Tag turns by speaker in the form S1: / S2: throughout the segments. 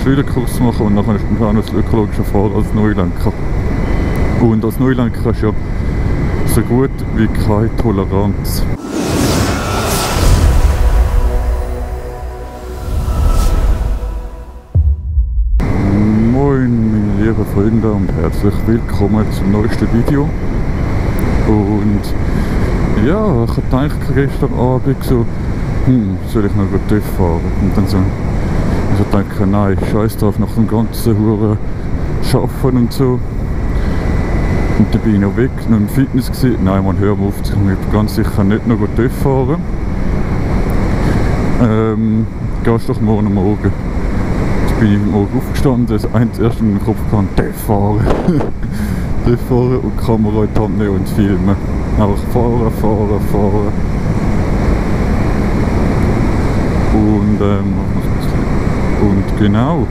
S1: Schleuderkurs machen und nachher ist man auch noch das ökologische Fahren als Neulenker. Und als Neulenker hast du ja so gut wie keine Toleranz. Moin meine lieben Freunde und herzlich willkommen zum neuesten Video. Und ja, ich habe gedacht gestern Abend so, soll ich noch TÜV fahren? Und dann so, ich habe gedacht, nein, scheiß drauf, nach dem ganzen Huren Schaffen und so. Und dann bin ich noch weg, noch im Fitness gewesen. Nein, man, hör mal auf, ich will ganz sicher nicht noch TÜV fahren. Gehst doch morgen. Jetzt bin ich morgen aufgestanden, das erste in den Kopf kam, TÜV fahren. TÜV fahren und Kamera in die Hand nehmen und filmen. Einfach fahren. Und genau.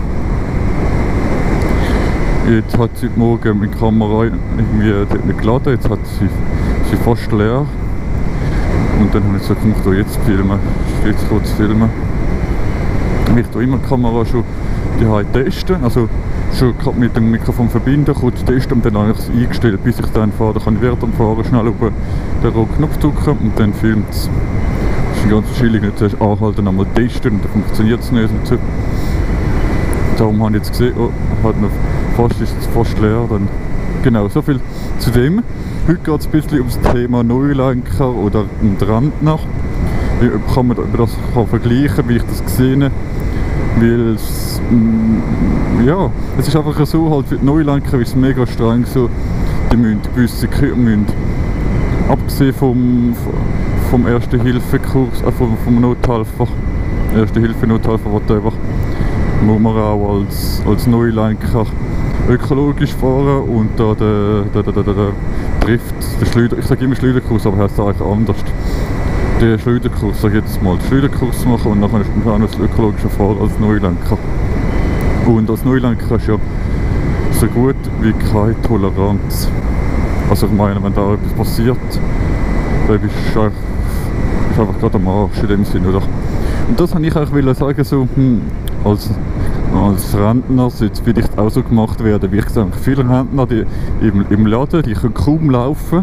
S1: Jetzt hat sie heute Morgen mit Kamera irgendwie nicht geladen, jetzt hat sie fast leer. Und dann habe ich so gedacht, oh, jetzt filmen, jetzt kurz filmen. Ich tue immer die Kamera schon die testen, also schon mit dem Mikrofon verbinden, kurz testen und dann habe ich es eingestellt, bis ich dann fahre. Dann kann ich während dem Fahren schnell über den roten Knopf drücken und dann filmt es. Das ist ganz chillig, nicht zuerst anhalten, einmal testen und dann funktioniert es nicht. Und so. Darum habe ich jetzt gesehen, oh, ist es fast leer. Dann. Genau, so viel zu dem. Heute geht es ein bisschen ums Thema Neulenker oder Rentner. Wie kann man das vergleichen, wie ich das gesehen habe. Weil es, ja, es ist einfach so, halt für die Neulenker ist es mega streng so, die müssen gewisse abgesehen vom Erste-Hilfe-Kurs, vom Nothelfer, Erste-Hilfe-Nothelfer, muss man auch als Neulenker ökologisch fahren und da der trifft der Schleuder, ich sage immer Schleuderkurs, aber heißt eigentlich anders. Den Schleuderkurs, sage ich jetzt mal, den Schleuderkurs machen und nachher ist man auch noch das ökologische Fahren als Neulenker. Und als Neulenker hast du ja so gut wie keine Toleranz. Also ich meine, wenn da etwas passiert, dann bist du einfach gerade am Arsch in dem Sinn, oder? Und das wollte ich eigentlich sagen, so, als Rentner sollte es vielleicht auch so gemacht werden, wie ich gesagt habe, viele Rentner die im Laden, die können kaum laufen,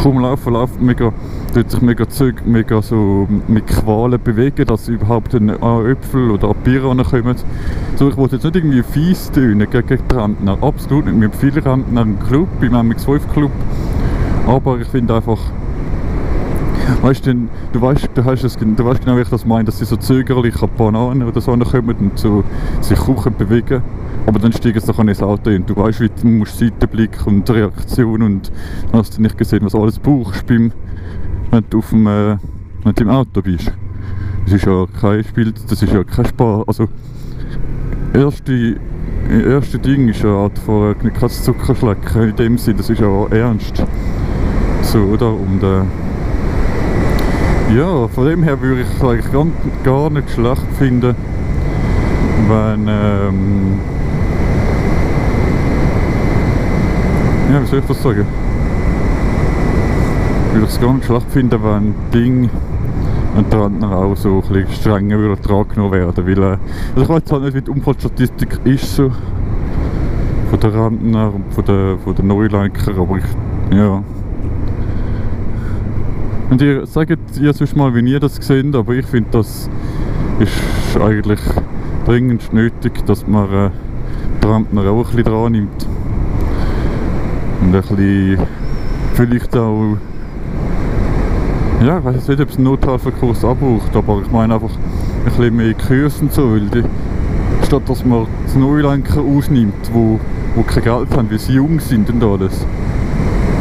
S1: tut sich mega so mit Qualen bewegen, dass sie überhaupt an Äpfel oder an Bier kommen. So, ich wollte jetzt nicht irgendwie fies tönen gegen die Rentner, absolut nicht. Wir haben viele Rentner im Club, im MX5 Club, aber ich finde einfach, weißt du, du weißt genau, wie ich das meine, dass sie so zögerlich an Bananen oder so kommen und so sich Kuchen bewegen. Aber dann steigen sie doch ins Auto und du weißt, wie du musst Seitenblick und Reaktion und dann hast du nicht gesehen, was alles brauchst, wenn du im Auto bist. Das ist ja kein Spiel, das ist ja kein Spaß. Also, erste Ding ist ja von kein Zuckerschlecken in dem Sinn, das ist ja ernst. So, oder? Und ja, von dem her würde ich es eigentlich gar nicht schlecht finden, wenn ja, wie soll ich das sagen? Würde ich es gar nicht schlecht finden, wenn die Rentner auch so ein bisschen strenger dran genommen werden. Weil, also ich weiß halt nicht, wie die Unfallstatistik ist so von den Rentner und von den Neulenker, aber ja. Und ihr sagt ihr sonst mal, wie ihr das seht, aber ich finde, das ist eigentlich dringend nötig, dass man die Rentner auch ein bisschen dran nimmt. Und ein bisschen, vielleicht auch, ja, ich weiß nicht, ob es einen Nothelferkurs abbraucht, aber ich meine einfach ein bisschen mehr Kurs und so, weil statt dass man das Neulenker ausnimmt, wo kein Geld haben, weil sie jung sind und alles,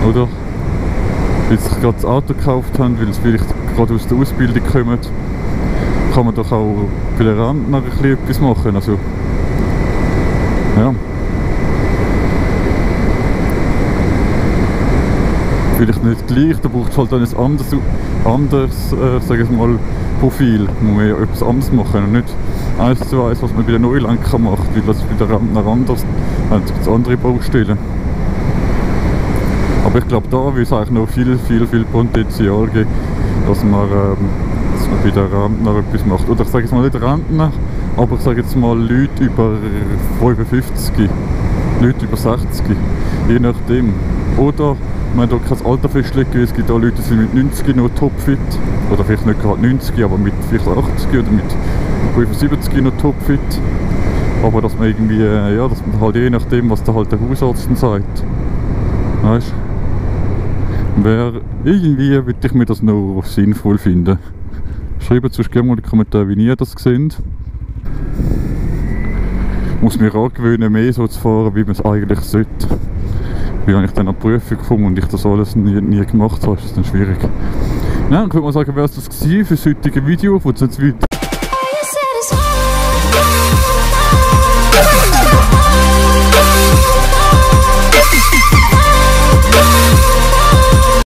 S1: oder? Weil sie gerade das Auto gekauft haben, weil sie vielleicht gerade aus der Ausbildung kommen, kann man doch auch für den Rentner ein bisschen etwas machen, also, ja. Vielleicht nicht gleich, da braucht es halt dann ein anderes sage ich mal, Profil. Da muss man ja etwas anderes machen und nicht 1:1, was man bei den Neulenker macht, weil das ist bei den Rentner anders, dann gibt es andere Baustellen. Aber ich glaube, da würde es eigentlich noch viel Potenzial geben, dass man bei den Rentner etwas macht. Oder ich sage jetzt mal nicht Rentner, Aber ich sage jetzt mal Leute über 55, Leute über 60, je nachdem. Oder man hat auch kein Alter festlegen, weil es gibt auch Leute, die sind mit 90 noch topfit. Oder vielleicht nicht gerade 90, aber mit vielleicht 80 oder mit 75 noch topfit. Aber dass man irgendwie, ja, dass man halt je nachdem, was da halt der Hausarzt dann sagt. Weißt du? Irgendwie würde ich mir das noch sinnvoll finden. Schreibt sonst gerne mal in die Kommentare, wie ihr das seht. Ich muss mir angewöhnen, mehr so zu fahren, wie man es eigentlich sollte. Weil ich dann an die Prüfung komme und ich das alles nie gemacht habe, ist das dann schwierig. Ja, dann könnte man sagen, wäre es das gewesen für das heutige Video. Ich wollte es jetzt